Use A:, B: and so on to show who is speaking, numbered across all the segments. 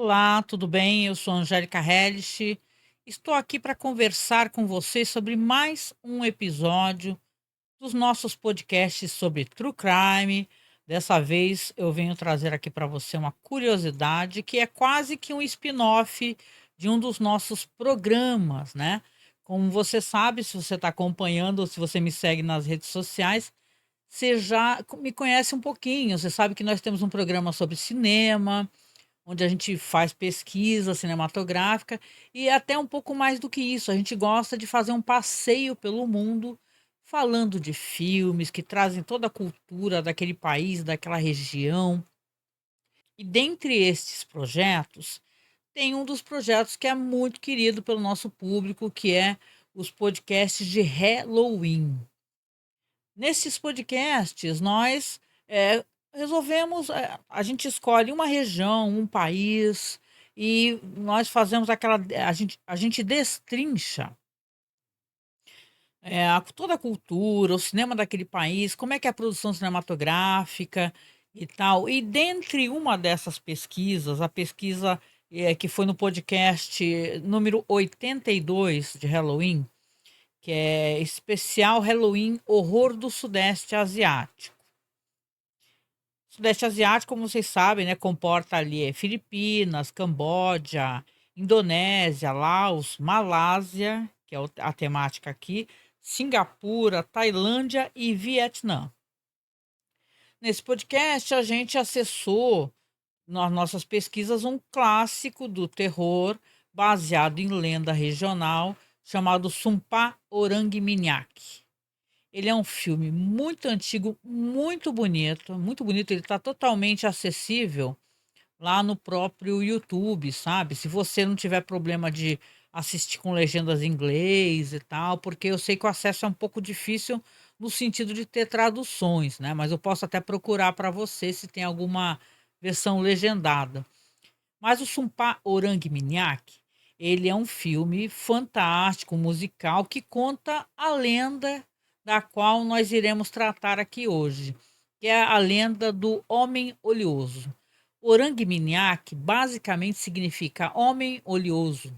A: Olá, tudo bem? Eu sou Angélica Hellish. Estou aqui para conversar com você sobre mais um episódio dos nossos podcasts sobre True Crime. Dessa vez eu venho trazer aqui para você uma curiosidade que é quase que um spin-off de um dos nossos programas, né? Como você sabe, se você está acompanhando ou se você me segue nas redes sociais, você já me conhece um pouquinho. Você sabe que nós temos um programa sobre cinema onde a gente faz pesquisa cinematográfica e até um pouco mais do que isso, a gente gosta de fazer um passeio pelo mundo, falando de filmes que trazem toda a cultura daquele país, daquela região. E dentre estes projetos, tem um dos projetos que é muito querido pelo nosso público, que é os podcasts de Halloween. Nesses podcasts, nós resolvemos, a gente escolhe uma região, um país, e nós fazemos a gente destrincha toda a cultura, o cinema daquele país, como é que é a produção cinematográfica e tal. E dentre uma dessas pesquisas, a pesquisa que foi no podcast número 82 de Halloween, que é especial Halloween Horror do Sudeste Asiático. O Sudeste Asiático, como vocês sabem, né, comporta ali Filipinas, Camboja, Indonésia, Laos, Malásia, que é a temática aqui, Singapura, Tailândia e Vietnã. Nesse podcast, a gente acessou nas nossas pesquisas um clássico do terror baseado em lenda regional chamado Sumpah Orang Minyak. Ele é um filme muito antigo, muito bonito, muito bonito. Ele está totalmente acessível lá no próprio YouTube, sabe? Se você não tiver problema de assistir com legendas em inglês e tal, porque eu sei que o acesso é um pouco difícil no sentido de ter traduções, né? Mas eu posso até procurar para você se tem alguma versão legendada. Mas o Sumpah Orang Minyak, ele é um filme fantástico, musical, que conta a lenda da qual nós iremos tratar aqui hoje, que é a lenda do Homem Oleoso. Orang Minyak basicamente significa homem oleoso,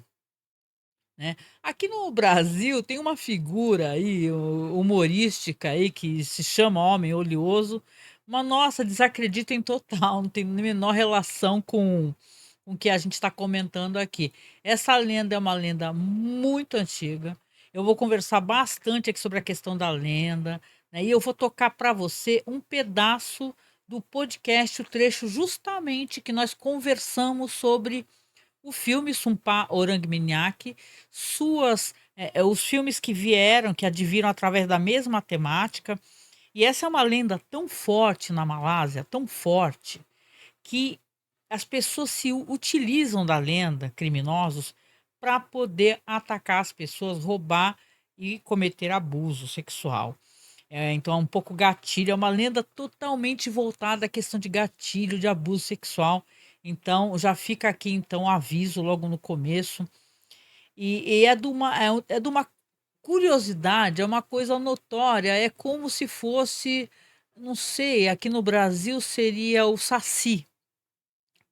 A: né? Aqui no Brasil tem uma figura aí humorística aí que se chama Homem Oleoso, mas nossa, desacreditem total, não tem a menor relação com o que a gente está comentando aqui. Essa lenda é uma lenda muito antiga. Eu vou conversar bastante aqui sobre a questão da lenda, né? E eu vou tocar para você um pedaço do podcast, o trecho justamente que nós conversamos sobre o filme Sumpah Orang Minyak, os filmes que vieram, que adviram através da mesma temática. E essa é uma lenda tão forte na Malásia, tão forte, que as pessoas se utilizam da lenda, criminosos, para poder atacar as pessoas, roubar e cometer abuso sexual. Então é um pouco gatilho, é uma lenda totalmente voltada à questão de gatilho, de abuso sexual. Então já fica aqui então o aviso logo no começo. E é de uma curiosidade, é uma coisa notória, é como se fosse, não sei, aqui no Brasil seria o Saci,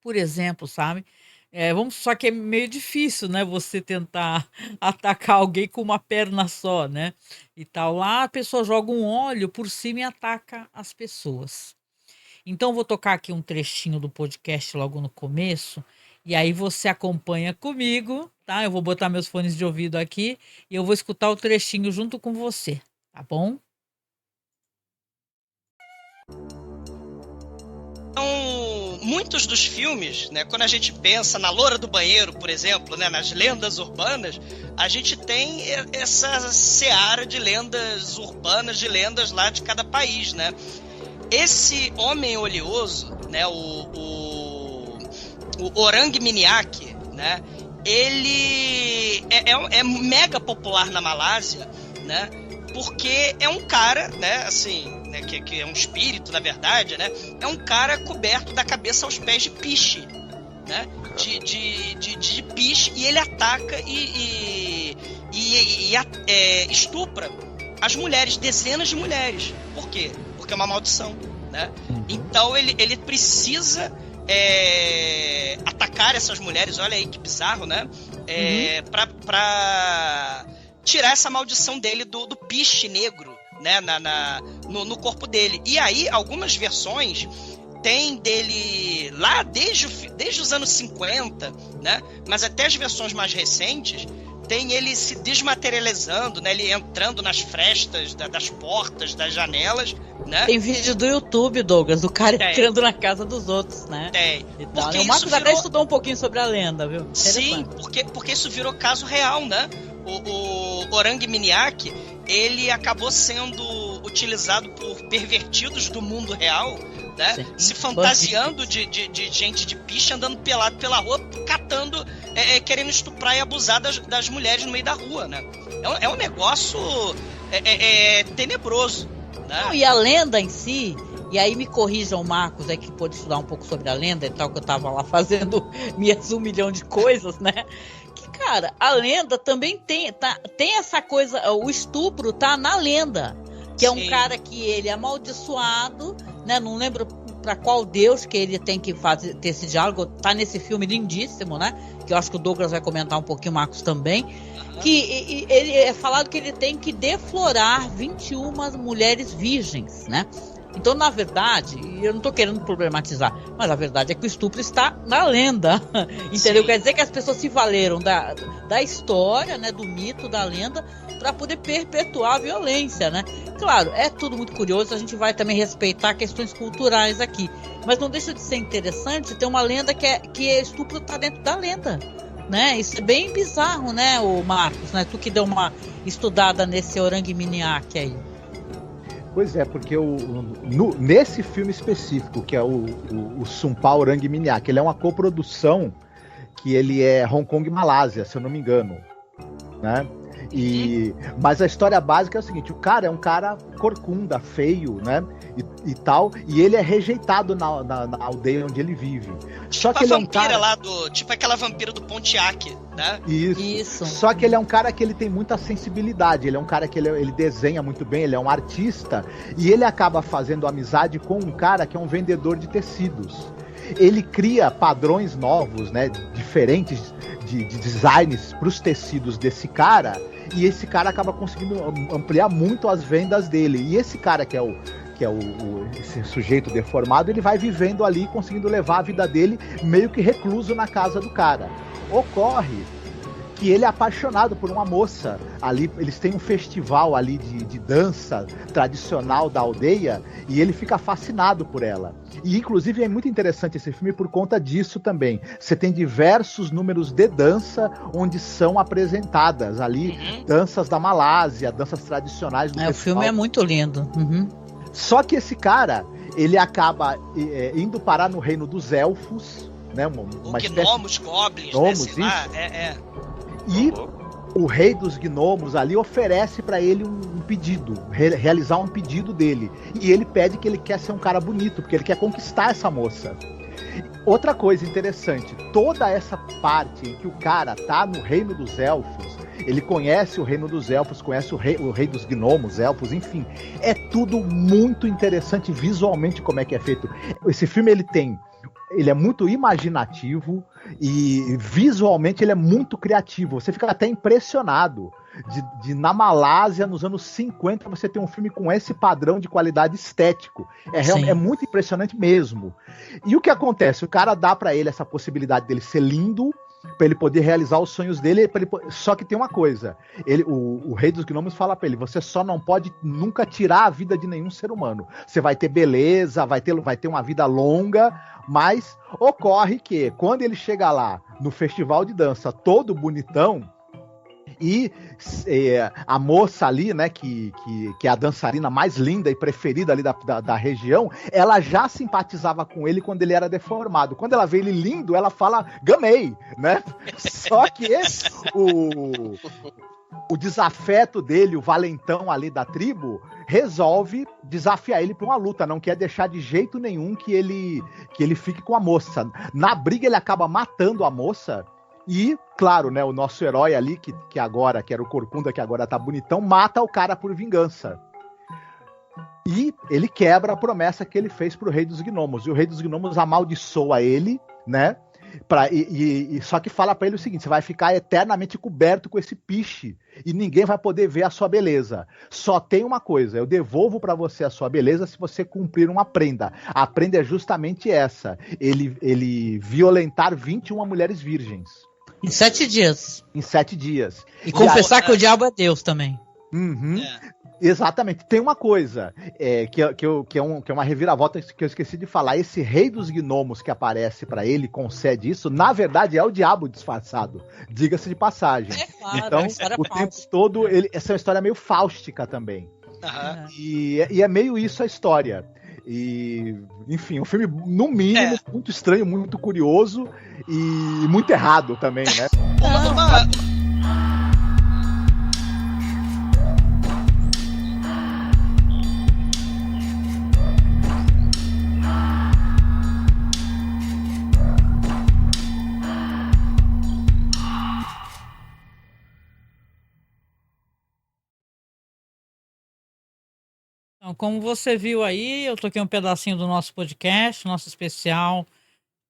A: por exemplo, sabe? Só que é meio difícil, né, você tentar atacar alguém com uma perna só, né? E tal. Lá a pessoa joga um óleo por cima e ataca as pessoas. Então vou tocar aqui um trechinho do podcast logo no começo, e aí você acompanha comigo, tá? Eu vou botar meus fones de ouvido aqui e eu vou escutar o trechinho junto com você, tá bom?
B: Então, muitos dos filmes, né, quando a gente pensa na Loura do Banheiro, por exemplo, né, nas lendas urbanas, a gente tem essa seara de lendas urbanas, de lendas lá de cada país, né? Esse homem oleoso, né, o Orang Minyak, né, ele é mega popular na Malásia, né, porque é um cara, né, assim, né, que é um espírito, na verdade, né, é um cara coberto da cabeça aos pés de piche, né, de piche, e ele ataca e estupra as mulheres, dezenas de mulheres. Por quê? Porque é uma maldição, né? Então ele precisa atacar essas mulheres, olha aí que bizarro, né? Pra tirar essa maldição dele do piche negro, né? No corpo dele. E aí, algumas versões tem dele lá desde os anos 50, né? Mas até as versões mais recentes tem ele se desmaterializando, né? Ele entrando nas frestas das portas, das janelas, né?
C: Tem vídeo do YouTube, Douglas, do cara entrando na casa dos outros, né?
B: Tem.
C: Porque o Marcos até estudou um pouquinho sobre a lenda, viu?
B: Sim, porque isso virou caso real, né? O Orang Minyak, ele acabou sendo utilizado por pervertidos do mundo real, né? Sim. Se fantasiando de gente de piche, andando pelado pela rua, catando, querendo estuprar e abusar das mulheres no meio da rua, né? É um negócio tenebroso, né?
C: Não, e a lenda em si, e aí me corrijam o Marcos, que pôde estudar um pouco sobre a lenda e tal, que eu tava lá fazendo minhas 1 milhão de coisas, né? Cara, a lenda também tem essa coisa, o estupro tá na lenda, que é um cara que ele é amaldiçoado, né? Não lembro para qual deus que ele tem que ter esse diálogo, tá nesse filme lindíssimo, né? Que eu acho que o Douglas vai comentar um pouquinho, o Marcos também, que ele é falado que ele tem que deflorar 21 mulheres virgens, né? Então, na verdade, eu não estou querendo problematizar, mas a verdade é que o estupro está na lenda, entendeu? Sim. Quer dizer que as pessoas se valeram da história, né, do mito, da lenda, para poder perpetuar a violência, né? Claro, é tudo muito curioso, a gente vai também respeitar questões culturais aqui, mas não deixa de ser interessante ter uma lenda que estupro está dentro da lenda, né? Isso é bem bizarro, né, o Marcos, né? Tu que deu uma estudada nesse Orang Minyak aí.
D: Pois é, porque nesse filme específico, que é o Sumpah Orang Minyak, ele é uma coprodução que ele é Hong Kong e Malásia, se eu não me engano, né? Mas a história básica é o seguinte: o cara é um cara corcunda, feio, né? E tal, e ele é rejeitado na aldeia onde ele vive.
B: Só que ele é um cara lá tipo aquela vampira do Pontiac, né?
D: Isso. Só que ele é um cara que ele tem muita sensibilidade, ele é um cara que ele desenha muito bem, ele é um artista, e ele acaba fazendo amizade com um cara que é um vendedor de tecidos. Ele cria padrões novos, né, diferentes de designs para os tecidos desse cara, e esse cara acaba conseguindo ampliar muito as vendas dele. E esse cara que é esse sujeito deformado, ele vai vivendo ali, conseguindo levar a vida dele meio que recluso na casa do cara. Ocorre que ele é apaixonado por uma moça ali, eles têm um festival ali de dança tradicional da aldeia, e ele fica fascinado por ela. E inclusive é muito interessante esse filme por conta disso também. Você tem diversos números de dança onde são apresentadas ali danças da Malásia, danças tradicionais do festival.
C: O filme é muito lindo.
D: Só que esse cara, ele acaba indo parar no reino dos elfos, né?
B: Gnomos, goblins,
D: gnomos,
B: né? Lá,
D: E o rei dos gnomos ali oferece pra ele um pedido, realizar um pedido dele. E ele pede que ele quer ser um cara bonito, porque ele quer conquistar essa moça. Outra coisa interessante, toda essa parte em que o cara tá no reino dos elfos, ele conhece o reino dos elfos, conhece o rei dos gnomos, elfos, enfim. É tudo muito interessante visualmente como é que é feito. Esse filme ele é muito imaginativo e visualmente ele é muito criativo. Você fica até impressionado de na Malásia, nos anos 50, você ter um filme com esse padrão de qualidade estético. É muito impressionante mesmo. E o que acontece? O cara dá pra ele essa possibilidade dele ser lindo, para ele poder realizar os sonhos dele, só que tem uma coisa, o rei dos gnomos fala para ele: você só não pode nunca tirar a vida de nenhum ser humano. Você vai ter beleza, vai ter uma vida longa, mas ocorre que quando ele chega lá no festival de dança todo bonitão, e a moça ali, né, que é a dançarina mais linda e preferida ali da região, ela já simpatizava com ele quando ele era deformado. Quando ela vê ele lindo, ela fala: gamei, né? Só que o desafeto dele, o valentão ali da tribo, resolve desafiar ele para uma luta, não quer deixar de jeito nenhum que ele fique com a moça. Na briga ele acaba matando a moça. E, claro, né, o nosso herói ali, que era o Corcunda, que agora tá bonitão, mata o cara por vingança. E ele quebra a promessa que ele fez pro Rei dos Gnomos. E o Rei dos Gnomos amaldiçoa ele, né? Só que fala pra ele o seguinte: você vai ficar eternamente coberto com esse piche e ninguém vai poder ver a sua beleza. Só tem uma coisa: eu devolvo pra você a sua beleza se você cumprir uma prenda. A prenda é justamente essa: ele violentar 21 mulheres virgens
C: Em 7 dias.
D: em 7 dias.
C: E confessar que o diabo é Deus também.
D: Uhum.
B: É.
D: Exatamente. Tem uma coisa que é uma reviravolta que eu esqueci de falar. Esse rei dos gnomos que aparece pra ele, concede isso, na verdade é o diabo disfarçado. Diga-se de passagem.
C: É claro,
D: Então,
C: é uma história
D: o
C: falsa.
D: tempo todo, essa é uma história meio fáustica também.
B: Aham.
D: E é meio isso a história. E, enfim, um filme, no mínimo, muito estranho, muito curioso e muito errado também, né?
B: Uma-
A: Então, como você viu aí, eu toquei um pedacinho do nosso podcast, nosso especial,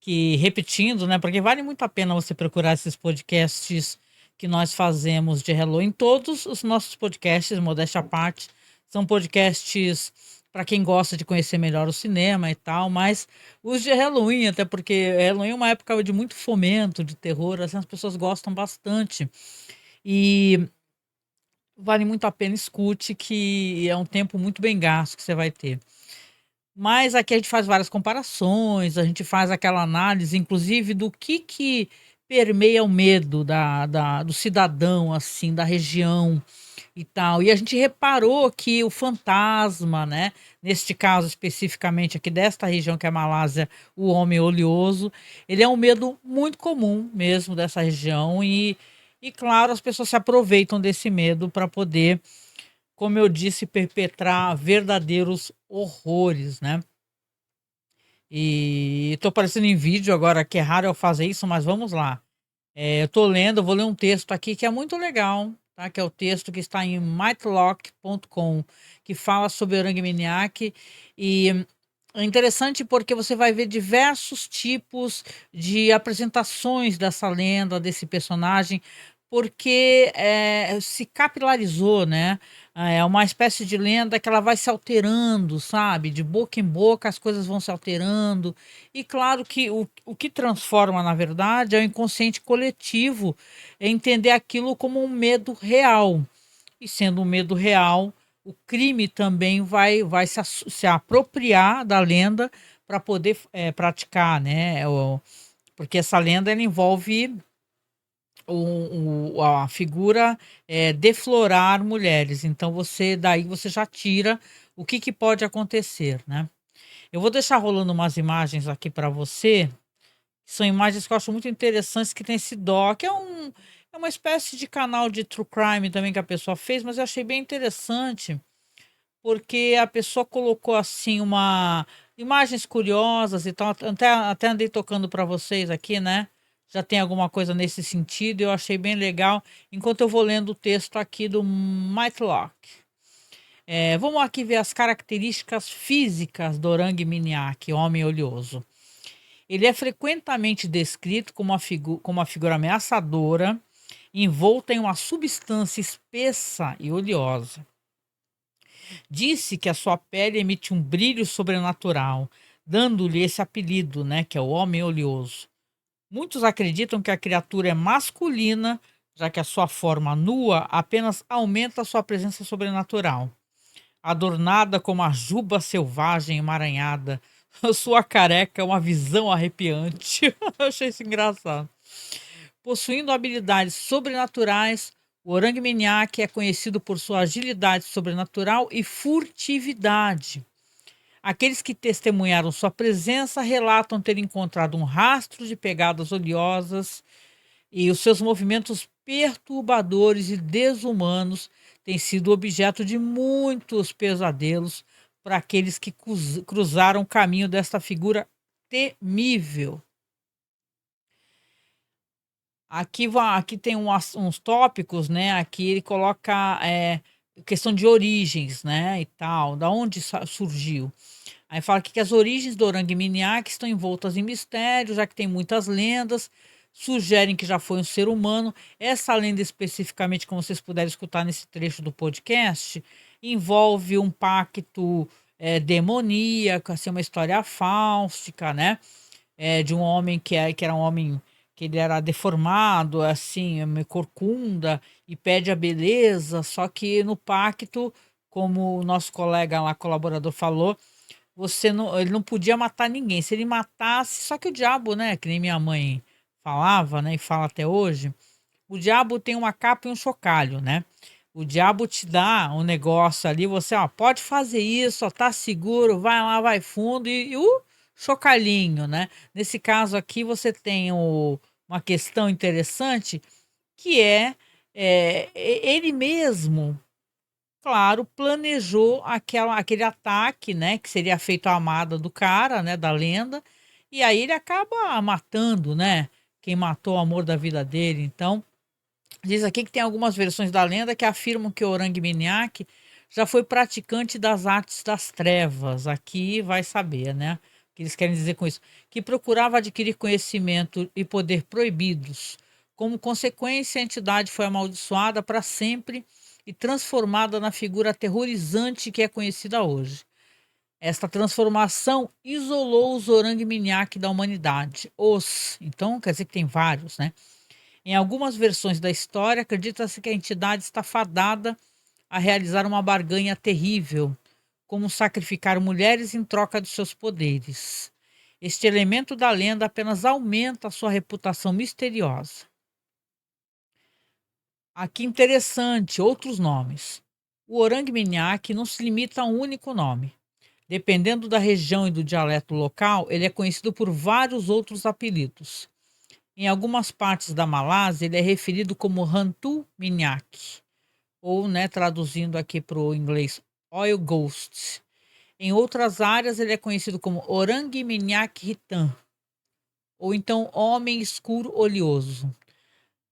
A: que repetindo, né? Porque vale muito a pena você procurar esses podcasts que nós fazemos de Halloween. Todos os nossos podcasts, modéstia à parte, são podcasts para quem gosta de conhecer melhor o cinema e tal, mas os de Halloween, até porque Halloween é uma época de muito fomento de terror, assim, as pessoas gostam bastante. E vale muito a pena, escute, que é um tempo muito bem gasto que você vai ter. Mas aqui a gente faz várias comparações, a gente faz aquela análise, inclusive, do que permeia o medo do cidadão, assim, da região e tal. E a gente reparou que o fantasma, né, neste caso especificamente aqui desta região que é a Malásia, o homem oleoso, ele é um medo muito comum mesmo dessa região e claro, as pessoas se aproveitam desse medo para poder, como eu disse, perpetrar verdadeiros horrores, né? E tô aparecendo em vídeo agora, que é raro eu fazer isso, mas vamos lá. Eu tô lendo, eu vou ler um texto aqui que é muito legal, tá? Que é o texto que está em mythlock.com, que fala sobre Orangminiac. E é interessante porque você vai ver diversos tipos de apresentações dessa lenda, desse personagem, porque se capilarizou, né? É uma espécie de lenda que ela vai se alterando, sabe? De boca em boca as coisas vão se alterando. E claro que o que transforma, na verdade, é o inconsciente coletivo, é entender aquilo como um medo real. E sendo um medo real, o crime também vai se apropriar da lenda para poder praticar, né? Porque essa lenda ela envolve a figura deflorar mulheres. Então daí você já tira o que pode acontecer, né? Eu vou deixar rolando umas imagens aqui para você. São imagens que eu acho muito interessantes que tem esse doc. É uma espécie de canal de true crime também que a pessoa fez, mas eu achei bem interessante porque a pessoa colocou assim imagens curiosas e tal. Até andei tocando para vocês aqui, né? Já tem alguma coisa nesse sentido, eu achei bem legal, enquanto eu vou lendo o texto aqui do Matlock. Vamos aqui ver as características físicas do Orang Miniac, homem oleoso. Ele é frequentemente descrito como uma figura ameaçadora, envolta em uma substância espessa e oleosa. Disse que a sua pele emite um brilho sobrenatural, dando-lhe esse apelido, né, que é o homem oleoso. Muitos acreditam que a criatura é masculina, já que a sua forma nua apenas aumenta a sua presença sobrenatural. Adornada com uma juba selvagem emaranhada, sua careca é uma visão arrepiante. Eu achei isso engraçado. Possuindo habilidades sobrenaturais, o Orang Miniac é conhecido por sua agilidade sobrenatural e furtividade. Aqueles que testemunharam sua presença relatam ter encontrado um rastro de pegadas oleosas e os seus movimentos perturbadores e desumanos têm sido objeto de muitos pesadelos para aqueles que cruzaram o caminho desta figura temível. Aqui tem uns tópicos, né? Aqui ele coloca questão de origens, né, e tal, da onde surgiu. Aí fala aqui que as origens do Orang-Minyak estão envoltas em mistério, já que tem muitas lendas, sugerem que já foi um ser humano. Essa lenda especificamente, como vocês puderam escutar nesse trecho do podcast, envolve um pacto demoníaco, assim, uma história fáustica, né? De um homem que era um homem que ele era deformado, assim, meio corcunda, e pede a beleza, só que no pacto, como o nosso colega lá, colaborador, falou, ele não podia matar ninguém. Se ele matasse, só que o diabo, né, que nem minha mãe falava, né, e fala até hoje, o diabo tem uma capa e um chocalho, né? O diabo te dá um negócio ali, você, ó, pode fazer isso, ó, tá seguro, vai lá, vai fundo, e o chocalhinho, né? Nesse caso aqui, você tem uma questão interessante, que ele mesmo, claro, planejou aquele ataque, né, que seria feito à amada do cara, né, da lenda, e aí ele acaba matando, né, quem matou o amor da vida dele. Então, diz aqui que tem algumas versões da lenda que afirmam que o Orang-Minyak já foi praticante das artes das trevas. Aqui vai saber, né, o que eles querem dizer com isso. Que procurava adquirir conhecimento e poder proibidos. Como consequência, a entidade foi amaldiçoada para sempre e transformada na figura aterrorizante que é conhecida hoje. Esta transformação isolou os Orang-Minyak da humanidade. Então quer dizer que tem vários, né? Em algumas versões da história, acredita-se que a entidade está fadada a realizar uma barganha terrível, como sacrificar mulheres em troca de seus poderes. Este elemento da lenda apenas aumenta a sua reputação misteriosa. Aqui interessante, outros nomes. O Orang-Minyak não se limita a um único nome. Dependendo da região e do dialeto local, ele é conhecido por vários outros apelidos. Em algumas partes da Malásia, ele é referido como Hantu Minyak, ou, né, traduzindo aqui para o inglês, Oil Ghost. Em outras áreas, ele é conhecido como Orang Minyak Hitam, ou então Homem Escuro Oleoso.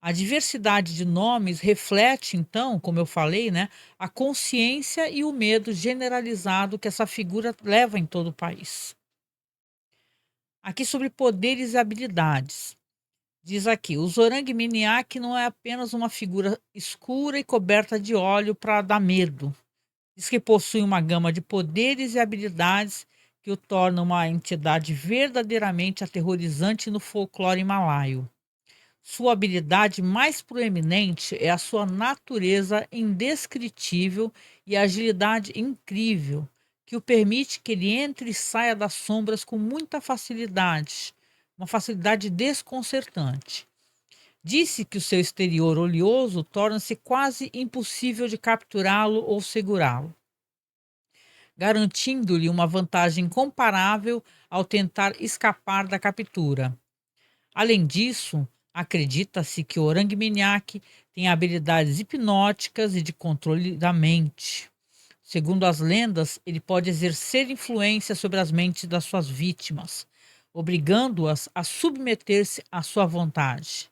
A: A diversidade de nomes reflete, então, como eu falei, né, a consciência e o medo generalizado que essa figura leva em todo o país. Aqui sobre poderes e habilidades. Diz aqui, o Zorang-Minyak não é apenas uma figura escura e coberta de óleo para dar medo. Diz que possui uma gama de poderes e habilidades que o tornam uma entidade verdadeiramente aterrorizante no folclore malaio. Sua habilidade mais proeminente é a sua natureza indescritível e agilidade incrível, que o permite que ele entre e saia das sombras com muita facilidade, uma facilidade desconcertante. Disse que o seu exterior oleoso torna-se quase impossível de capturá-lo ou segurá-lo, garantindo-lhe uma vantagem incomparável ao tentar escapar da captura. Além disso, acredita-se que o Orang-Minyak tem habilidades hipnóticas e de controle da mente. Segundo as lendas, ele pode exercer influência sobre as mentes das suas vítimas, obrigando-as a submeter-se à sua vontade.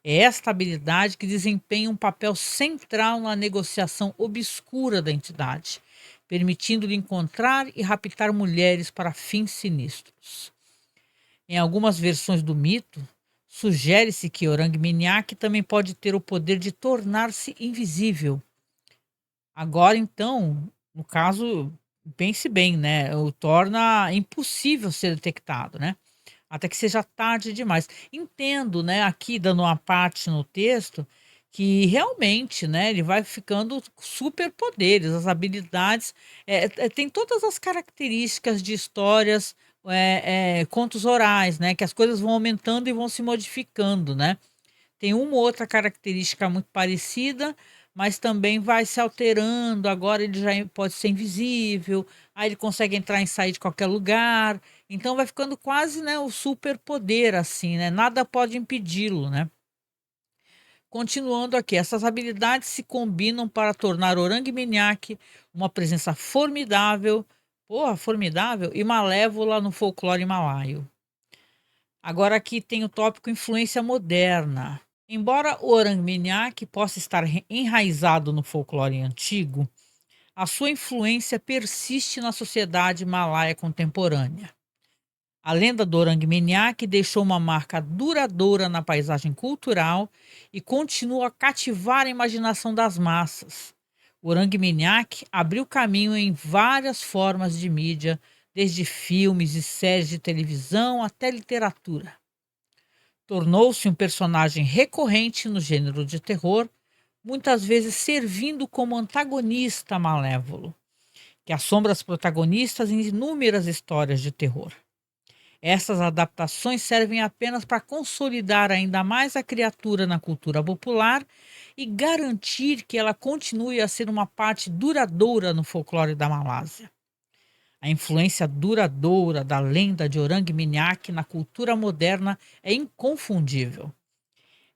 A: É esta habilidade que desempenha um papel central na negociação obscura da entidade, permitindo-lhe encontrar e raptar mulheres para fins sinistros. Em algumas versões do mito, sugere-se que Orang-Minyak também pode ter o poder de tornar-se invisível. Agora, então, no caso, pense bem, né? O torna impossível ser detectado, né? Até que seja tarde demais. Entendo, né, aqui dando uma parte no texto, que realmente, né, ele vai ficando superpoderes, as habilidades, tem todas as características de histórias, contos orais, né, que as coisas vão aumentando e vão se modificando, né? Tem uma ou outra característica muito parecida, mas também vai se alterando. Agora ele já pode ser invisível, aí ele consegue entrar e sair de qualquer lugar. Então vai ficando quase, né, o superpoder, assim, né? Nada pode impedi-lo, né? Continuando aqui, essas habilidades se combinam para tornar Orang-Minyak uma presença formidável, formidável e malévola no folclore malaio. Agora aqui tem o tópico influência moderna. Embora o Orang-Minyak possa estar enraizado no folclore antigo, a sua influência persiste na sociedade malaia contemporânea. A lenda do Orang-Minyak deixou uma marca duradoura na paisagem cultural e continua a cativar a imaginação das massas. O Orang-Minyak abriu caminho em várias formas de mídia, desde filmes e séries de televisão até literatura. Tornou-se um personagem recorrente no gênero de terror, muitas vezes servindo como antagonista malévolo, que assombra os protagonistas em inúmeras histórias de terror. Essas adaptações servem apenas para consolidar ainda mais a criatura na cultura popular e garantir que ela continue a ser uma parte duradoura no folclore da Malásia. A influência duradoura da lenda de Orang-Minyak na cultura moderna é inconfundível.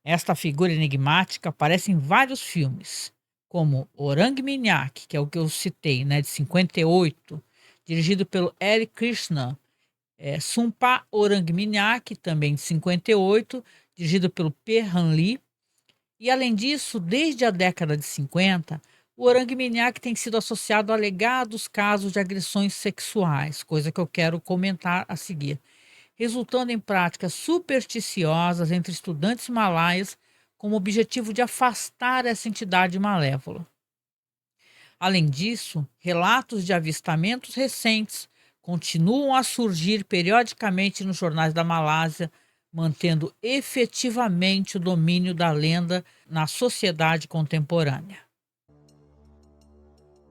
A: Esta figura enigmática aparece em vários filmes, como Orang-Minyak, que é o que eu citei, né, de 58, dirigido pelo Eric Krishna, Sumpa Orang-Minyak, também de 58, dirigido pelo P. Han Lee. E além disso, desde a década de 50, o Orang-Minyak tem sido associado a alegados casos de agressões sexuais, coisa que eu quero comentar a seguir, resultando em práticas supersticiosas entre estudantes malaias com o objetivo de afastar essa entidade malévola. Além disso, relatos de avistamentos recentes continuam a surgir periodicamente nos jornais da Malásia, mantendo efetivamente o domínio da lenda na sociedade contemporânea.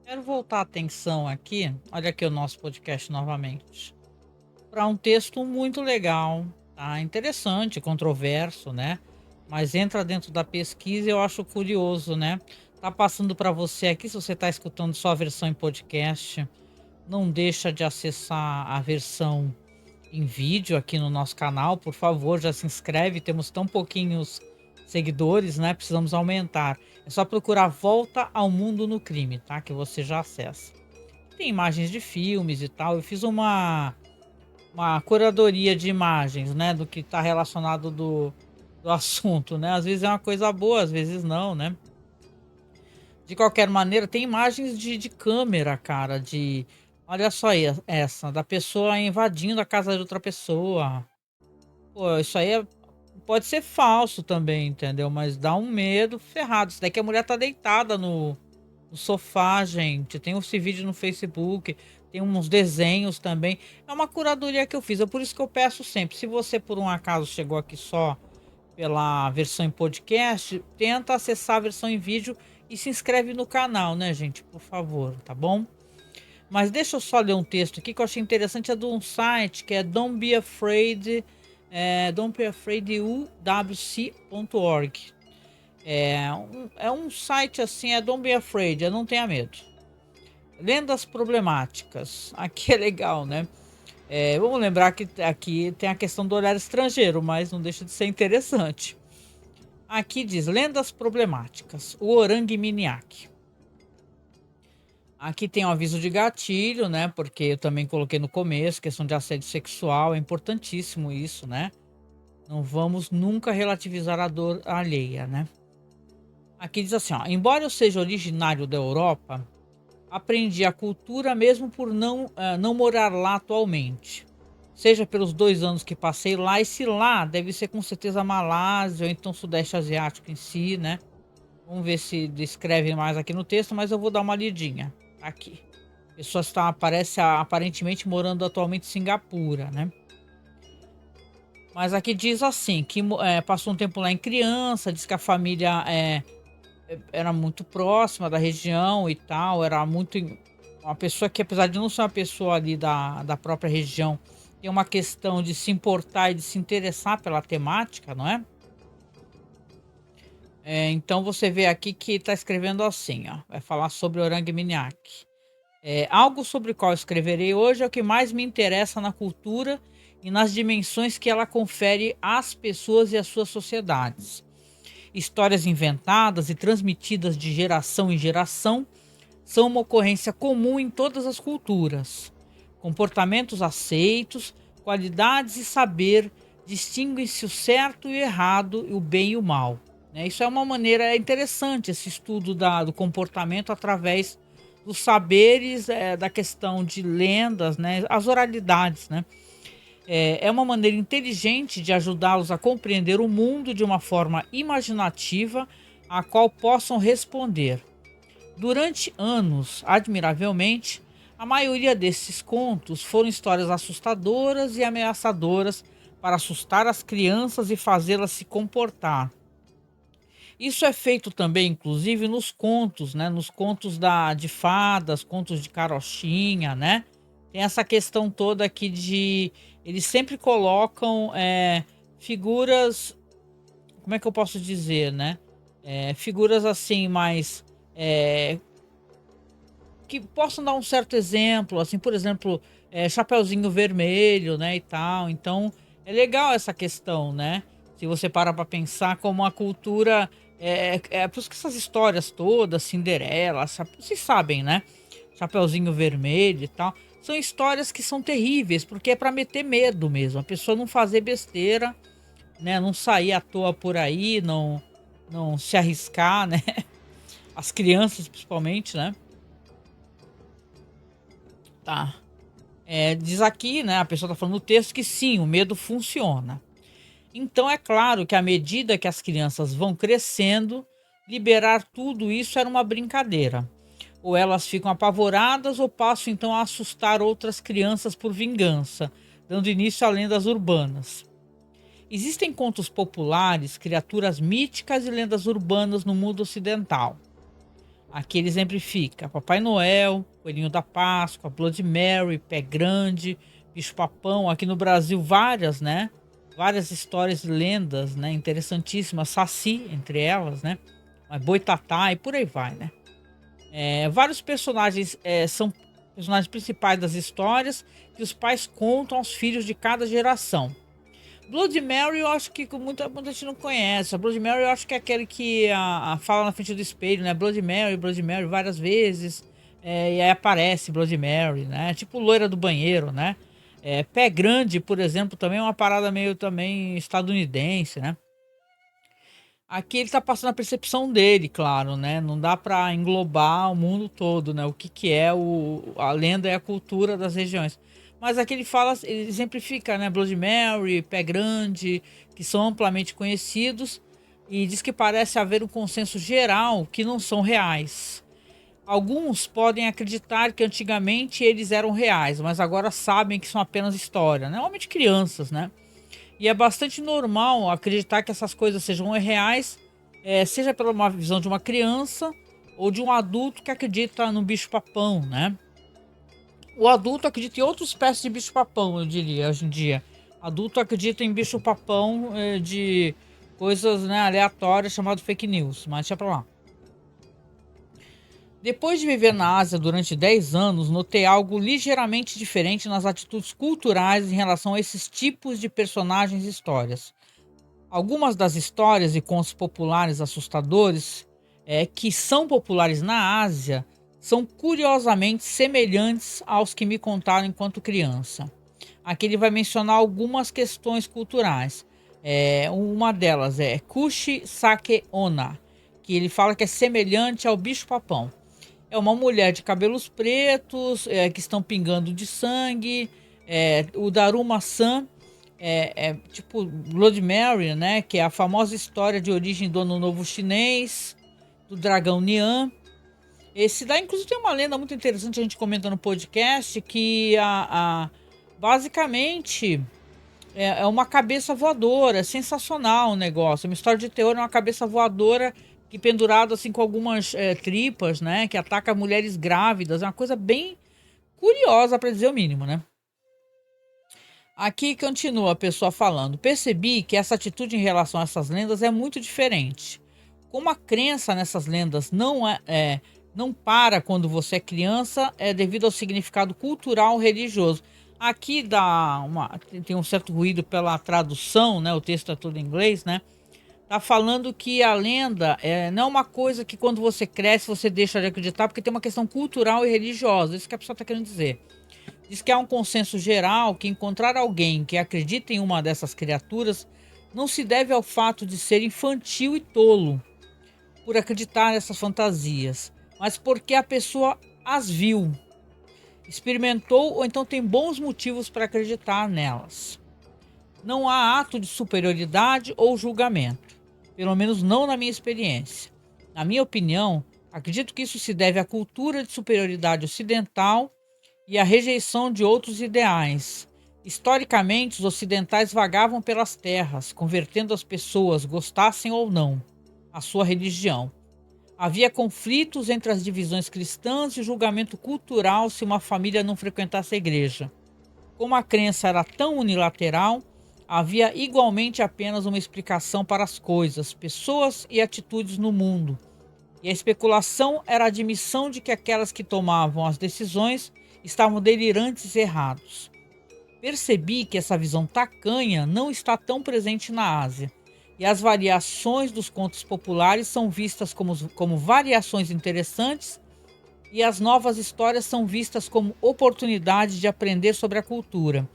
A: Quero voltar a atenção aqui, olha aqui o nosso podcast novamente, para um texto muito legal, tá? Interessante, controverso, né? Mas entra dentro da pesquisa e eu acho curioso, né? Tá passando para você aqui, se você está escutando só a versão em podcast, não deixa de acessar a versão em vídeo aqui no nosso canal, por favor, já se inscreve, temos tão pouquinhos seguidores, né? Precisamos aumentar. É só procurar Volta ao Mundo no Crime, tá? Que você já acessa. Tem imagens de filmes e tal, eu fiz uma curadoria de imagens, né? Do que está relacionado do assunto, né? Às vezes é uma coisa boa, às vezes não, né? De qualquer maneira, tem imagens de câmera, cara, de... Olha só essa, da pessoa invadindo a casa de outra pessoa. Pô, isso aí pode ser falso também, entendeu? Mas dá um medo ferrado. Isso daqui a mulher tá deitada no sofá, gente. Tem esse vídeo no Facebook, tem uns desenhos também. É uma curadoria que eu fiz, é por isso que eu peço sempre. Se você, por um acaso, chegou aqui só pela versão em podcast, tenta acessar a versão em vídeo e se inscreve no canal, né, gente? Por favor, tá bom? Mas deixa eu só ler um texto aqui que eu achei interessante, é de um site que é Don't Be Afraid, don'tbeafraiduwc.org. É um site assim, Don't Be Afraid, não tenha medo. Lendas problemáticas, aqui é legal, né? Vamos lembrar que aqui tem a questão do olhar estrangeiro, mas não deixa de ser interessante. Aqui diz, lendas problemáticas, o Orang-Minyak. Aqui tem um aviso de gatilho, né? Porque eu também coloquei no começo, questão de assédio sexual, é importantíssimo isso, né? Não vamos nunca relativizar a dor alheia, né? Aqui diz assim, ó, embora eu seja originário da Europa, aprendi a cultura mesmo por não morar lá atualmente. Seja pelos 2 anos que passei lá, e se lá deve ser com certeza Malásia ou então Sudeste Asiático em si, né? Vamos ver se descreve mais aqui no texto, mas eu vou dar uma lidinha. Aqui. A pessoa aparece aparentemente morando atualmente em Singapura, né? Mas aqui diz assim, que passou um tempo lá em criança, diz que a família era muito próxima da região e tal, era muito... Uma pessoa que, apesar de não ser uma pessoa ali da própria região, tem uma questão de se importar e de se interessar pela temática, não é? Então você vê aqui que está escrevendo assim, ó, vai falar sobre Orang-Minyak. Algo sobre o qual escreverei hoje é o que mais me interessa na cultura e nas dimensões que ela confere às pessoas e às suas sociedades. Histórias inventadas e transmitidas de geração em geração são uma ocorrência comum em todas as culturas. Comportamentos aceitos, qualidades e saber distinguem-se o certo e o errado, o bem e o mal. né? Isso é uma maneira interessante, esse estudo do comportamento através dos saberes, da questão de lendas, né? As oralidades, né? É uma maneira inteligente de ajudá-los a compreender o mundo de uma forma imaginativa, a qual possam responder. Durante anos, admiravelmente, a maioria desses contos foram histórias assustadoras e ameaçadoras para assustar as crianças e fazê-las se comportar. Isso é feito também, inclusive, nos contos, né? Nos contos de fadas, contos de carochinha, né? Tem essa questão toda aqui de... Eles sempre colocam figuras... Como é que eu posso dizer, né? Figuras assim, mais... que possam dar um certo exemplo, assim, por exemplo, Chapeuzinho Vermelho, né, e tal. Então, é legal essa questão, né? Se você parar para pensar como a cultura... por isso que essas histórias todas, Cinderela, vocês sabem, né? Chapeuzinho Vermelho e tal, são histórias que são terríveis, porque é para meter medo mesmo, a pessoa não fazer besteira, né? Não sair à toa por aí, não se arriscar, né? As crianças principalmente, né? Tá. Diz aqui, né? A pessoa tá falando no texto que sim, o medo funciona. Então é claro que à medida que as crianças vão crescendo, liberar tudo isso era uma brincadeira. Ou elas ficam apavoradas ou passam então a assustar outras crianças por vingança, dando início a lendas urbanas. Existem contos populares, criaturas míticas e lendas urbanas no mundo ocidental. Aqui ele exemplifica Papai Noel, Coelhinho da Páscoa, Blood Mary, Pé Grande, Bicho-Papão. Aqui no Brasil várias, né? Várias histórias e lendas, né? Interessantíssimas. Saci, entre elas, né? Boitatá e por aí vai, né? Vários personagens são personagens principais das histórias que os pais contam aos filhos de cada geração. Blood Mary eu acho que muita gente não conhece. A Blood Mary eu acho que é aquele que fala na frente do espelho, né? Blood Mary várias vezes. E aí aparece Blood Mary, né? Tipo loira do banheiro, né? Pé Grande, por exemplo, também é uma parada meio também estadunidense, né? Aqui ele tá passando a percepção dele, claro, né? Não dá para englobar o mundo todo, né? O que é a lenda e a cultura das regiões. Mas aqui ele fala, ele exemplifica, né? Blood Mary, Pé Grande, que são amplamente conhecidos, e diz que parece haver um consenso geral que não são reais. Alguns podem acreditar que antigamente eles eram reais, mas agora sabem que são apenas história, né? Normalmente crianças, né? E é bastante normal acreditar que essas coisas sejam reais, seja pela uma visão de uma criança ou de um adulto que acredita no bicho-papão, né? O adulto acredita em outras espécies de bicho-papão, eu diria, hoje em dia. Adulto acredita em bicho-papão de coisas, né, aleatórias, chamado fake news, mas deixa pra lá. Depois de viver na Ásia durante 10 anos, notei algo ligeiramente diferente nas atitudes culturais em relação a esses tipos de personagens e histórias. Algumas das histórias e contos populares assustadores que são populares na Ásia são curiosamente semelhantes aos que me contaram enquanto criança. Aqui ele vai mencionar algumas questões culturais. Uma delas é Kushi Sake Onna, que ele fala que é semelhante ao bicho-papão. É uma mulher de cabelos pretos, que estão pingando de sangue. O Daruma-san tipo Blood Mary, né? Que é a famosa história de origem do Ano Novo Chinês, do dragão Nian. Esse daí, inclusive, tem uma lenda muito interessante, a gente comenta no podcast, que basicamente é uma cabeça voadora, é sensacional o negócio. Uma história de terror, é uma cabeça voadora que pendurado assim com algumas tripas, né? Que ataca mulheres grávidas. É uma coisa bem curiosa, para dizer o mínimo, né? Aqui continua a pessoa falando. Percebi que essa atitude em relação a essas lendas é muito diferente. Como a crença nessas lendas não para quando você é criança, é devido ao significado cultural religioso. Aqui tem um certo ruído pela tradução, né? O texto é todo em inglês, né? Tá falando que a lenda não é uma coisa que quando você cresce você deixa de acreditar, porque tem uma questão cultural e religiosa. Isso que a pessoa está querendo dizer. Diz que há um consenso geral que encontrar alguém que acredita em uma dessas criaturas não se deve ao fato de ser infantil e tolo por acreditar nessas fantasias, mas porque a pessoa as viu, experimentou ou então tem bons motivos para acreditar nelas. Não há ato de superioridade ou julgamento, pelo menos não na minha experiência. Na minha opinião, acredito que isso se deve à cultura de superioridade ocidental e à rejeição de outros ideais. Historicamente, os ocidentais vagavam pelas terras, convertendo as pessoas, gostassem ou não, à sua religião. Havia conflitos entre as divisões cristãs e julgamento cultural se uma família não frequentasse a igreja. Como a crença era tão unilateral, havia igualmente apenas uma explicação para as coisas, pessoas e atitudes no mundo. E a especulação era a admissão de que aquelas que tomavam as decisões estavam delirantes e errados. Percebi que essa visão tacanha não está tão presente na Ásia, e as variações dos contos populares são vistas como variações interessantes, e as novas histórias são vistas como oportunidades de aprender sobre a cultura.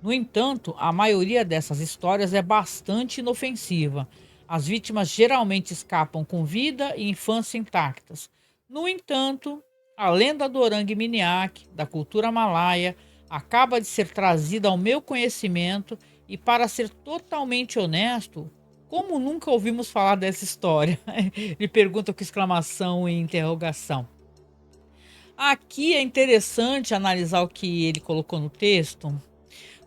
A: No entanto, a maioria dessas histórias é bastante inofensiva. As vítimas geralmente escapam com vida e infância intactas. No entanto, a lenda do Orang Miniak, da cultura malaia, acaba de ser trazida ao meu conhecimento e, para ser totalmente honesto, como nunca ouvimos falar dessa história? Ele pergunta com exclamação e interrogação. Aqui é interessante analisar o que ele colocou no texto,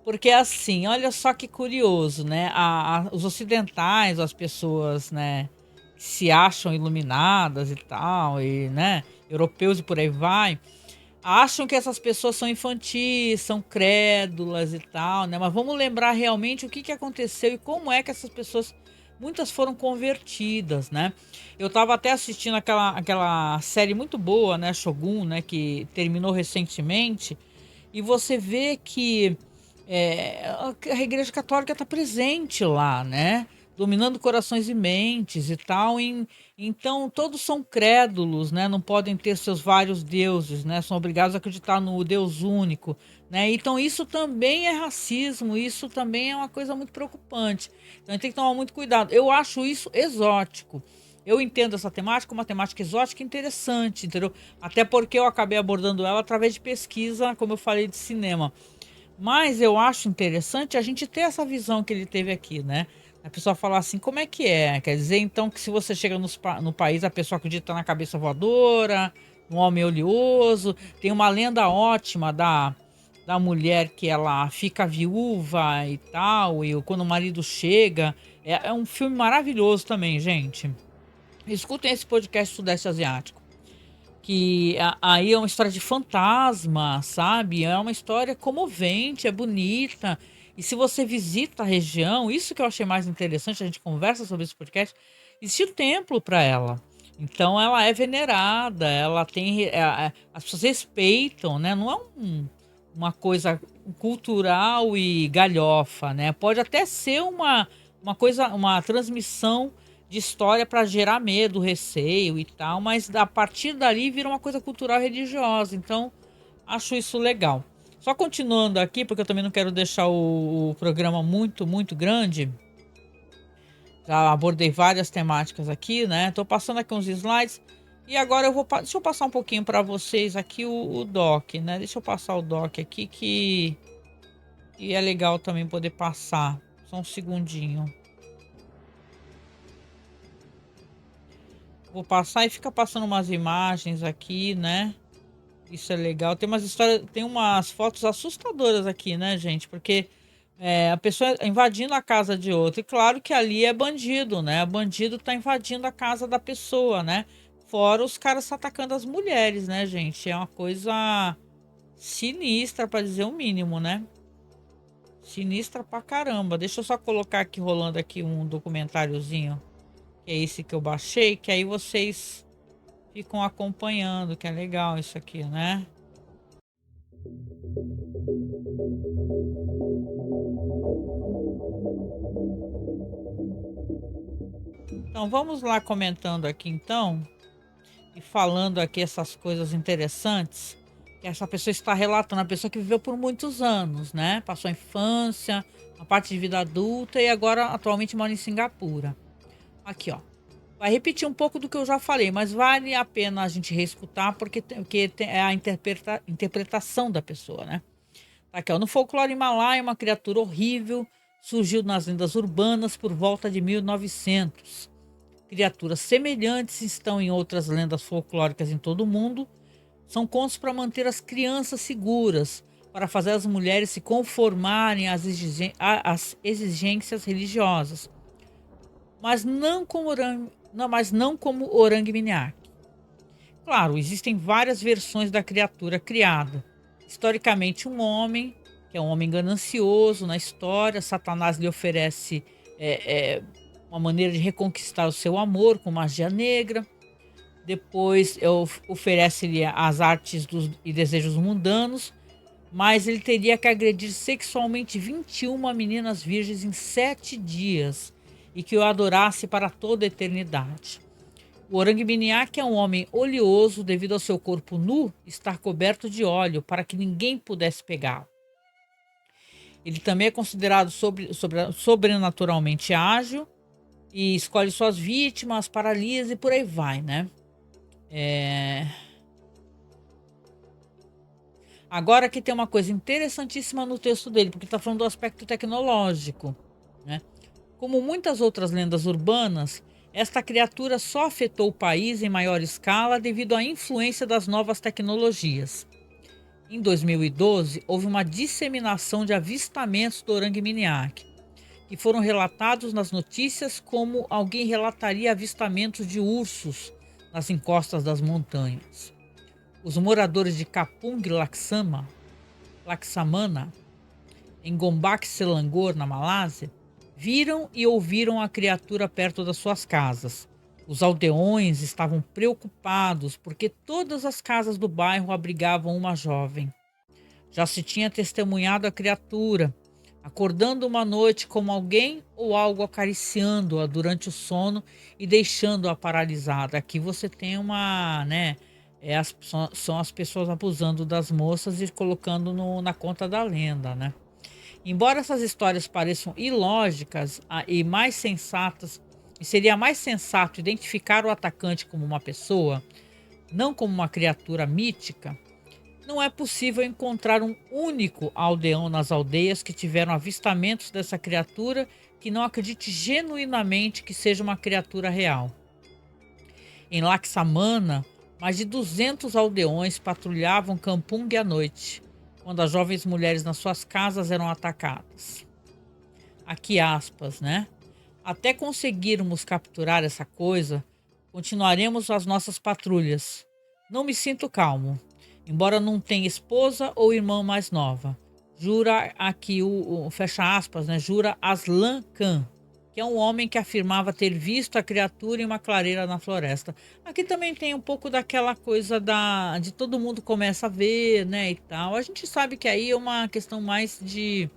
A: porque assim, olha só que curioso, né? Os ocidentais, as pessoas, né, que se acham iluminadas e tal, e, né, europeus e por aí vai, acham que essas pessoas são infantis, são crédulas e tal, né? Mas vamos lembrar realmente o que aconteceu e como é que essas pessoas, muitas foram convertidas, né? Eu estava até assistindo aquela série muito boa, né, Shogun, né, que terminou recentemente, e você vê que a Igreja Católica está presente lá, né? Dominando corações e mentes e tal. Então, todos são crédulos, né? Não podem ter seus vários deuses, né? São obrigados a acreditar no Deus único, né? Então, isso também é racismo, isso também é uma coisa muito preocupante. Então, a gente tem que tomar muito cuidado. Eu acho isso exótico. Eu entendo essa temática como uma temática exótica e interessante, entendeu? Até porque eu acabei abordando ela através de pesquisa, como eu falei, de cinema. Mas eu acho interessante a gente ter essa visão que ele teve aqui, né? A pessoa falar assim, como é que é? Quer dizer, então, que se você chega no país, a pessoa acredita na cabeça voadora, no homem oleoso. Tem uma lenda ótima da mulher que ela fica viúva e tal, e quando o marido chega. É um filme maravilhoso também, gente. Escutem esse podcast Sudeste Asiático. Que aí é uma história de fantasma, sabe? É uma história comovente, é bonita. E se você visita a região, isso que eu achei mais interessante, a gente conversa sobre esse podcast, existe um templo para ela. Então ela é venerada, ela tem. As pessoas respeitam, né? Não é uma coisa cultural e galhofa, né? Pode até ser uma coisa, uma transmissão de história para gerar medo, receio e tal, mas a partir dali vira uma coisa cultural e religiosa. Então, acho isso legal. Só continuando aqui, porque eu também não quero deixar o programa muito, muito grande. Já abordei várias temáticas aqui, né? Tô passando aqui uns slides. E agora deixa eu passar um pouquinho para vocês aqui o doc, né? Deixa eu passar o doc aqui que é legal também poder passar. Só um segundinho. Vou passar e fica passando umas imagens aqui, né? Isso é legal. Tem umas histórias, tem umas fotos assustadoras aqui, né, gente? Porque a pessoa invadindo a casa de outra. E claro que ali é bandido, né? O bandido tá invadindo a casa da pessoa, né? Fora os caras atacando as mulheres, né, gente? É uma coisa sinistra, para dizer o mínimo, né? Sinistra pra caramba. Deixa eu só colocar aqui, rolando aqui um documentáriozinho. Que é esse que eu baixei, que aí vocês ficam acompanhando, que é legal isso aqui, né? Então vamos lá comentando aqui então e falando aqui essas coisas interessantes. que essa pessoa está relatando, a pessoa que viveu por muitos anos, né? Passou a infância, a parte de vida adulta e agora atualmente mora em Singapura. Aqui, ó. Vai repetir um pouco do que eu já falei, mas vale a pena a gente reescutar porque é a interpretação da pessoa, né? Tá aqui, ó. No folclore himalaia, uma criatura horrível surgiu nas lendas urbanas por volta de 1900. Criaturas semelhantes estão em outras lendas folclóricas em todo o mundo. São contos para manter as crianças seguras, para fazer as mulheres se conformarem às exigências religiosas, mas não como Orang Minyak. Claro, existem várias versões da criatura criada. Historicamente, um homem, que é um homem ganancioso na história, Satanás lhe oferece uma maneira de reconquistar o seu amor com magia negra. Depois oferece-lhe as artes e desejos mundanos, mas ele teria que agredir sexualmente 21 meninas virgens em 7 dias e que o adorasse para toda a eternidade. O Orang Minyak é um homem oleoso devido ao seu corpo nu estar coberto de óleo para que ninguém pudesse pegá-lo. Ele também é considerado sobrenaturalmente ágil e escolhe suas vítimas, paralisa e por aí vai, né? Agora aqui tem uma coisa interessantíssima no texto dele, porque está falando do aspecto tecnológico, né? Como muitas outras lendas urbanas, esta criatura só afetou o país em maior escala devido à influência das novas tecnologias. Em 2012, houve uma disseminação de avistamentos do Orang Minyak, que foram relatados nas notícias como alguém relataria avistamentos de ursos nas encostas das montanhas. Os moradores de Kapung Laksamana, em Gombak Selangor, na Malásia, viram e ouviram a criatura perto das suas casas. Os aldeões estavam preocupados porque todas as casas do bairro abrigavam uma jovem. Já se tinha testemunhado a criatura, acordando uma noite como alguém ou algo acariciando-a durante o sono e deixando-a paralisada. Aqui você tem uma, né? São as pessoas abusando das moças e colocando na conta da lenda, né? Embora essas histórias pareçam ilógicas e mais sensatas, e seria mais sensato identificar o atacante como uma pessoa, não como uma criatura mítica, não é possível encontrar um único aldeão nas aldeias que tiveram avistamentos dessa criatura que não acredite genuinamente que seja uma criatura real. Em Laksamana, mais de 200 aldeões patrulhavam Kampung à noite, quando as jovens mulheres nas suas casas eram atacadas. Aqui aspas, né? Até conseguirmos capturar essa coisa, continuaremos as nossas patrulhas. Não me sinto calmo, embora não tenha esposa ou irmã mais nova. Jura aqui fecha aspas, né? Jura Aslan Khan, que é um homem que afirmava ter visto a criatura em uma clareira na floresta. Aqui também tem um pouco daquela coisa de todo mundo começa a ver, né, e tal. A gente sabe que aí é uma questão mais de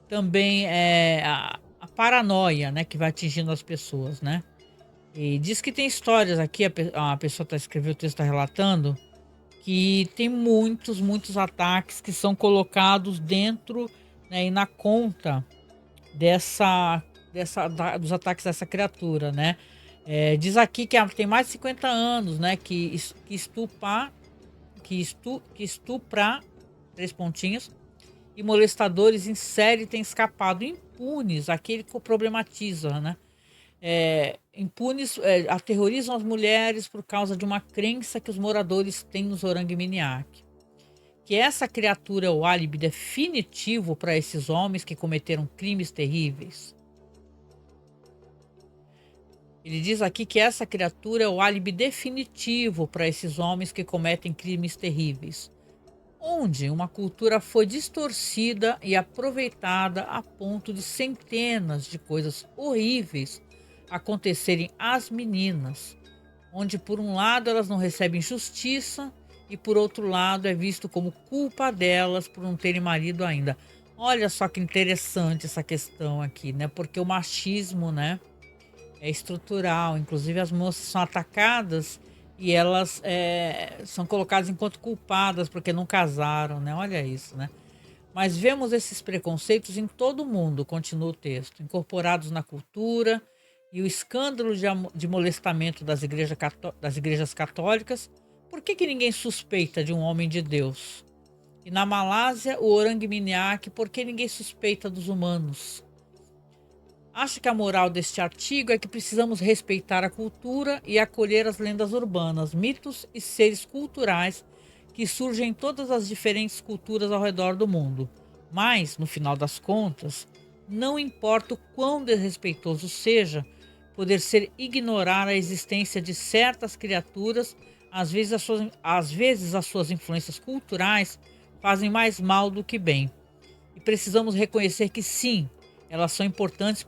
A: também a paranoia, né, que vai atingindo as pessoas, né. E diz que tem histórias aqui, a pessoa está escrevendo o texto, está relatando, que tem muitos ataques que são colocados dentro, né, e na conta dos ataques dessa criatura, né? Diz aqui que tem mais de 50 anos, né? Que estuprar 3 pontinhos e molestadores em série têm escapado impunes. Aqui ele problematiza, né? Impunes aterrorizam as mulheres por causa de uma crença que os moradores têm nos Orang Minyak. Que essa criatura é o álibi definitivo para esses homens que cometeram crimes terríveis. Ele diz aqui que essa criatura é o álibi definitivo para esses homens que cometem crimes terríveis, onde uma cultura foi distorcida e aproveitada a ponto de centenas de coisas horríveis acontecerem às meninas, onde por um lado elas não recebem justiça e por outro lado é visto como culpa delas por não terem marido ainda. Olha só que interessante essa questão aqui, né? Porque o machismo, né, é estrutural. Inclusive as moças são atacadas e elas são colocadas enquanto culpadas porque não casaram, né? Olha isso, né? Mas vemos esses preconceitos em todo o mundo, continua o texto, incorporados na cultura e o escândalo de molestamento das igrejas católicas. Por que ninguém suspeita de um homem de Deus? E na Malásia, o Orang Minyak, por que ninguém suspeita dos humanos? Acho que a moral deste artigo é que precisamos respeitar a cultura e acolher as lendas urbanas, mitos e seres culturais que surgem em todas as diferentes culturas ao redor do mundo. Mas, no final das contas, não importa o quão desrespeitoso seja, poder ser ignorar a existência de certas criaturas, às vezes as suas influências culturais fazem mais mal do que bem. E precisamos reconhecer que sim, elas são importantes.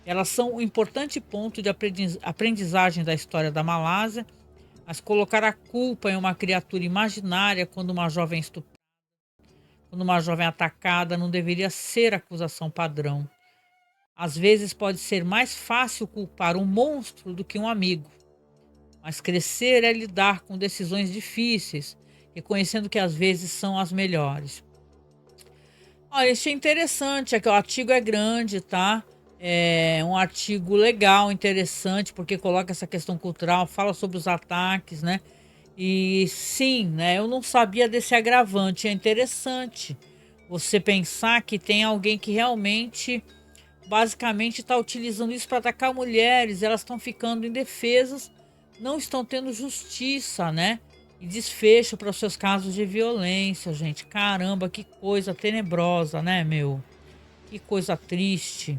A: Elas são um importante ponto de aprendizagem da história da Malásia, mas colocar a culpa em uma criatura imaginária quando uma jovem é atacada não deveria ser acusação padrão. Às vezes pode ser mais fácil culpar um monstro do que um amigo, mas crescer é lidar com decisões difíceis, reconhecendo que às vezes são as melhores. Olha, isso é interessante, o artigo é grande, tá? É um artigo legal, interessante, porque coloca essa questão cultural, fala sobre os ataques, né? E sim, né? Eu não sabia desse agravante, é interessante você pensar que tem alguém que realmente, basicamente, está utilizando isso para atacar mulheres, elas estão ficando indefesas, não estão tendo justiça, né? E desfecho para os seus casos de violência, gente. Caramba, que coisa tenebrosa, né, meu? Que coisa triste.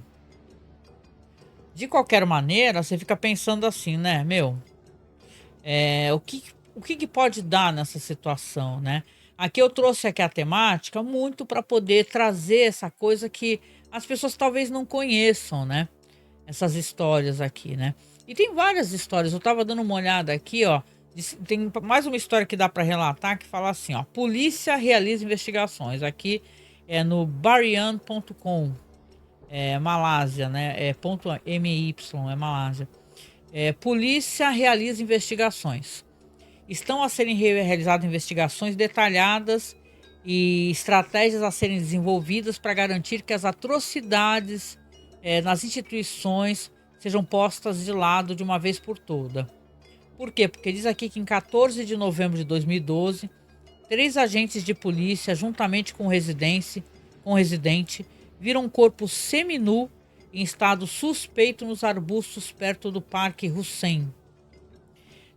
A: De qualquer maneira, você fica pensando assim, né, meu? O que pode dar nessa situação, né? Aqui eu trouxe aqui a temática muito para poder trazer essa coisa que as pessoas talvez não conheçam, né? Essas histórias aqui, né? E tem várias histórias. Eu tava dando uma olhada aqui, ó. Tem mais uma história que dá para relatar que fala assim, ó: polícia realiza investigações. Aqui é no barian.com, Malásia, né? Ponto .my, é Malásia. Polícia realiza investigações. Estão a serem realizadas investigações detalhadas e estratégias a serem desenvolvidas para garantir que as atrocidades nas instituições sejam postas de lado de uma vez por toda. Por quê? Porque diz aqui que em 14 de novembro de 2012, 3 agentes de polícia, juntamente com o residente, viram um corpo seminu em estado suspeito nos arbustos perto do Parque Hussein.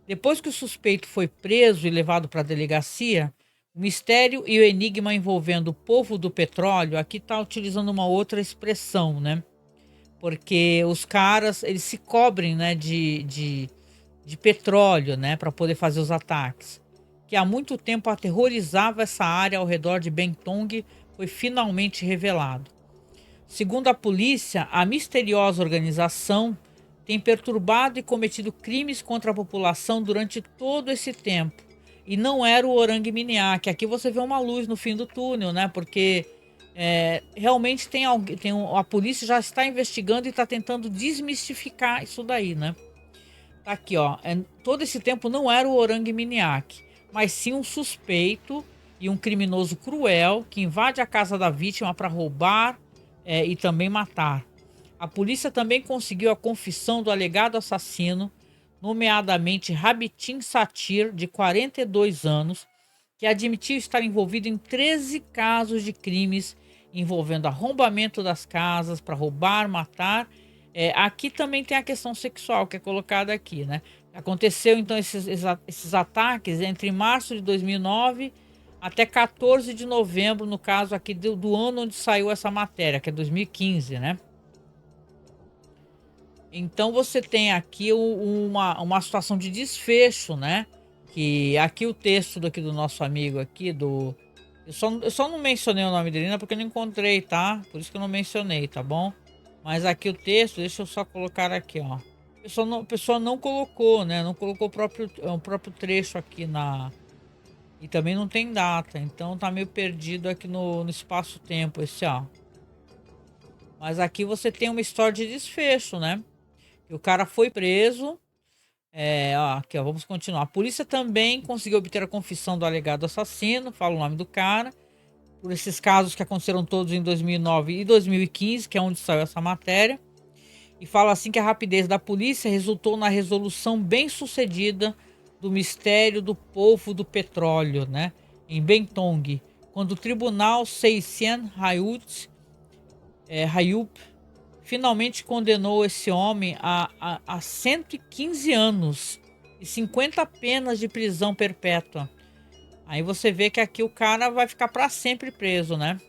A: Depois que o suspeito foi preso e levado para a delegacia, o mistério e o enigma envolvendo o povo do petróleo, aqui está utilizando uma outra expressão, né? Porque os caras, eles se cobrem, né, de petróleo, né, para poder fazer os ataques. Que há muito tempo aterrorizava essa área ao redor de Bentong, foi finalmente revelado. Segundo a polícia, a misteriosa organização tem perturbado e cometido crimes contra a população durante todo esse tempo. E não era o Orang Minyak. Aqui você vê uma luz no fim do túnel, né? Porque realmente a polícia já está investigando e está tentando desmistificar isso daí, né? Tá aqui, ó. Todo esse tempo não era o Orang Minyak, mas sim um suspeito e um criminoso cruel que invade a casa da vítima para roubar e também matar. A polícia também conseguiu a confissão do alegado assassino, nomeadamente Rabitin Satir, de 42 anos, que admitiu estar envolvido em 13 casos de crimes envolvendo arrombamento das casas para roubar, matar. Aqui também tem a questão sexual que é colocada aqui, né? Aconteceu então esses ataques entre março de 2009 até 14 de novembro, no caso aqui do ano onde saiu essa matéria, que é 2015, né? Então você tem aqui uma situação de desfecho, né? Que aqui o texto do nosso amigo aqui, eu só não mencionei o nome dele, né? Porque eu não encontrei, tá? Por isso que eu não mencionei, tá bom? Mas aqui o texto, deixa eu só colocar aqui, ó. A pessoa não colocou, né? Não colocou o próprio trecho aqui e também não tem data, então tá meio perdido aqui no espaço-tempo esse, ó. Mas aqui você tem uma história de desfecho, né? E o cara foi preso Aqui, ó, vamos continuar. A polícia também conseguiu obter a confissão do alegado assassino, fala o nome do cara, por esses casos que aconteceram todos em 2009 e 2015, que é onde saiu essa matéria. E fala assim que a rapidez da polícia resultou na resolução bem-sucedida do mistério do povo do petróleo, né, em Bentong, quando o tribunal Seisien Hayup finalmente condenou esse homem a 115 anos e 50 penas de prisão perpétua. Aí você vê que aqui o cara vai ficar para sempre preso, né?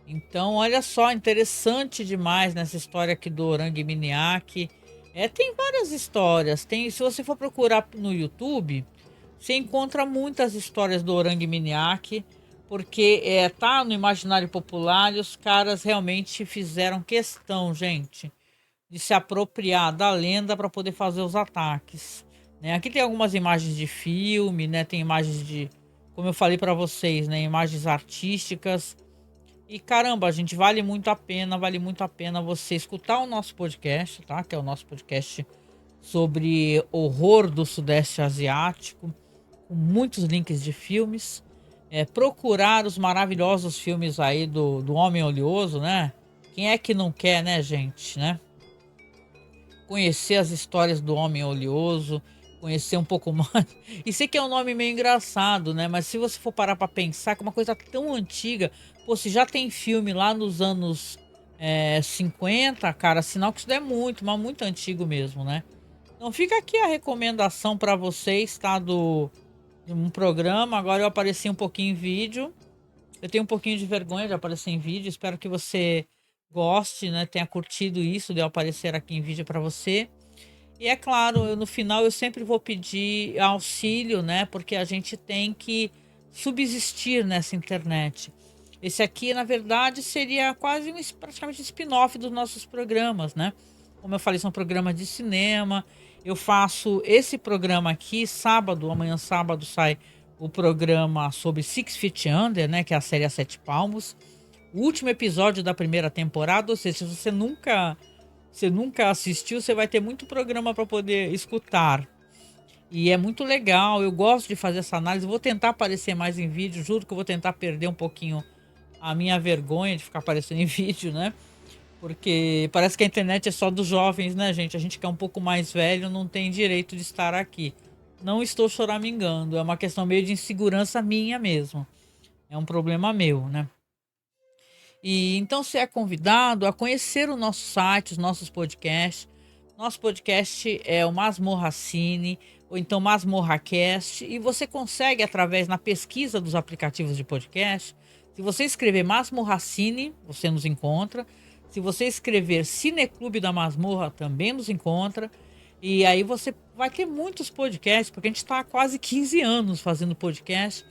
A: Então, olha só, interessante demais nessa história aqui do Orang Miniak. Tem várias histórias. Se você for procurar no YouTube, você encontra muitas histórias do Orang Miniak, porque tá no imaginário popular e os caras realmente fizeram questão, gente, de se apropriar da lenda para poder fazer os ataques, né? Aqui tem algumas imagens de filme, né? Tem imagens de, como eu falei para vocês, né? Imagens artísticas. E caramba, gente, vale muito a pena você escutar o nosso podcast, tá? Que é o nosso podcast sobre horror do Sudeste Asiático, com muitos links de filmes. Procurar os maravilhosos filmes aí do Homem Oleoso, né? Quem é que não quer, né, gente, né? Conhecer as histórias do Homem Oleoso, conhecer um pouco mais. E sei que é um nome meio engraçado, né? Mas se você for parar pra pensar que é uma coisa tão antiga, pô, se já tem filme lá nos anos 50, cara, sinal que isso é muito, mas muito antigo mesmo, né? Então fica aqui a recomendação pra vocês, tá? De um programa. Agora eu apareci um pouquinho em vídeo. Eu tenho um pouquinho de vergonha de aparecer em vídeo. Espero que você goste, né? Tenha curtido isso de eu aparecer aqui em vídeo para você. E é claro, no final eu sempre vou pedir auxílio, né? Porque a gente tem que subsistir nessa internet. Esse aqui, na verdade, seria quase praticamente um spin-off dos nossos programas, né? Como eu falei, são programas de cinema. Eu faço esse programa aqui, sábado, amanhã sábado sai o programa sobre Six Feet Under, né? Que é a série A Sete Palmos. O último episódio da primeira temporada, ou seja, se você nunca assistiu, você vai ter muito programa para poder escutar. E é muito legal, eu gosto de fazer essa análise. Vou tentar aparecer mais em vídeo, juro que eu vou tentar perder um pouquinho a minha vergonha de ficar aparecendo em vídeo, né? Porque parece que a internet é só dos jovens, né, gente? A gente que é um pouco mais velho não tem direito de estar aqui. Não estou choramingando, é uma questão meio de insegurança minha mesmo. É um problema meu, né? E então você é convidado a conhecer o nosso site, os nossos podcasts. Nosso podcast é o Masmorra Cine, ou então Masmorra Cast, e você consegue através na pesquisa dos aplicativos de podcast. Se você escrever Masmorra Cine, você nos encontra. Se você escrever Cineclube da Masmorra, também nos encontra. E aí você vai ter muitos podcasts, porque a gente está há quase 15 anos fazendo podcast.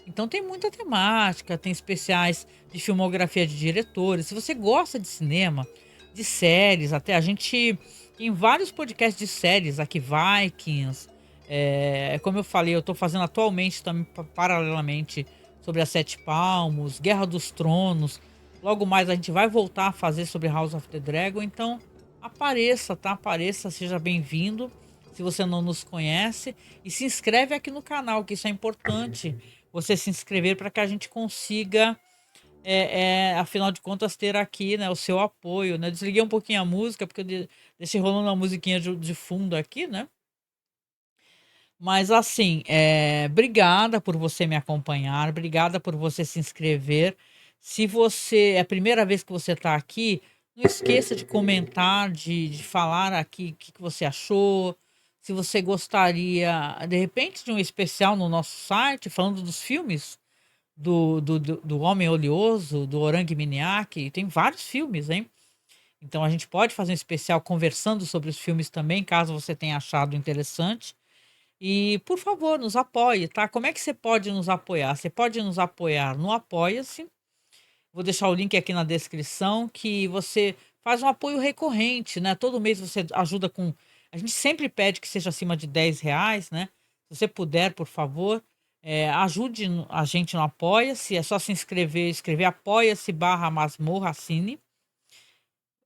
A: Então tem muita temática, tem especiais de filmografia de diretores. Se você gosta de cinema, de séries, até a gente tem vários podcasts de séries aqui, Vikings. Como eu falei, eu estou fazendo atualmente também paralelamente sobre As Sete Palmos, Guerra dos Tronos. Logo mais a gente vai voltar a fazer sobre House of the Dragon. Então apareça, tá? Apareça, seja bem-vindo. Se você não nos conhece, e se inscreve aqui no canal, que isso é importante. Você se inscrever para que a gente consiga, afinal de contas, ter aqui, né, o seu apoio, né? Desliguei um pouquinho a música, porque eu deixei rolando uma musiquinha de fundo aqui, né? Mas assim, obrigada por você me acompanhar, obrigada por você se inscrever. Se você é a primeira vez que você está aqui, não esqueça de comentar, de falar aqui o que você achou. Se você gostaria, de repente, de um especial no nosso site, falando dos filmes do Homem Oleoso, do Orang Miniak, tem vários filmes, hein? Então a gente pode fazer um especial conversando sobre os filmes também, caso você tenha achado interessante. E, por favor, nos apoie, tá? Como é que você pode nos apoiar? Você pode nos apoiar no Apoia-se. Vou deixar o link aqui na descrição, que você faz um apoio recorrente, né? Todo mês você ajuda com. A gente sempre pede que seja acima de R$ 10, né? Se você puder, por favor, ajude a gente no Apoia-se. É só se inscrever, escrever apoia-se /masmorra cine.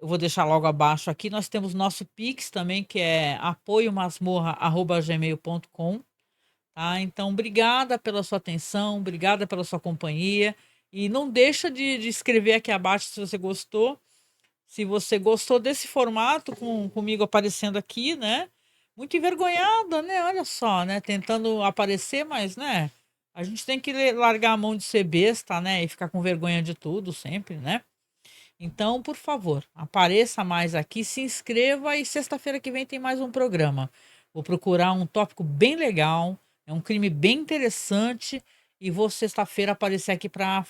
A: eu vou deixar logo abaixo aqui. Nós temos nosso Pix também, que é apoiomasmorra@gmail.com, tá? Então, obrigada pela sua atenção, obrigada pela sua companhia. E não deixa de escrever aqui abaixo se você gostou. Se você gostou desse formato, comigo aparecendo aqui, né? Muito envergonhada, né? Olha só, né? Tentando aparecer, mas, né? A gente tem que largar a mão de ser besta, né? E ficar com vergonha de tudo sempre, né? Então, por favor, apareça mais aqui, se inscreva e sexta-feira que vem tem mais um programa. Vou procurar um tópico bem legal, é um crime bem interessante e vou sexta-feira aparecer aqui para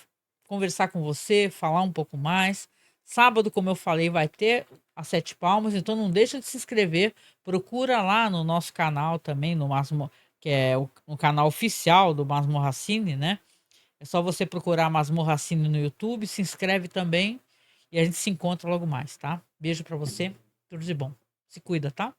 A: conversar com você, falar um pouco mais. Sábado, como eu falei, vai ter as Sete Palmas, então não deixa de se inscrever. Procura lá no nosso canal também, no Masmo, que é o canal oficial do Masmorracine, né? É só você procurar Masmorracine no YouTube, se inscreve também e a gente se encontra logo mais, tá? Beijo pra você, tudo de bom. Se cuida, tá?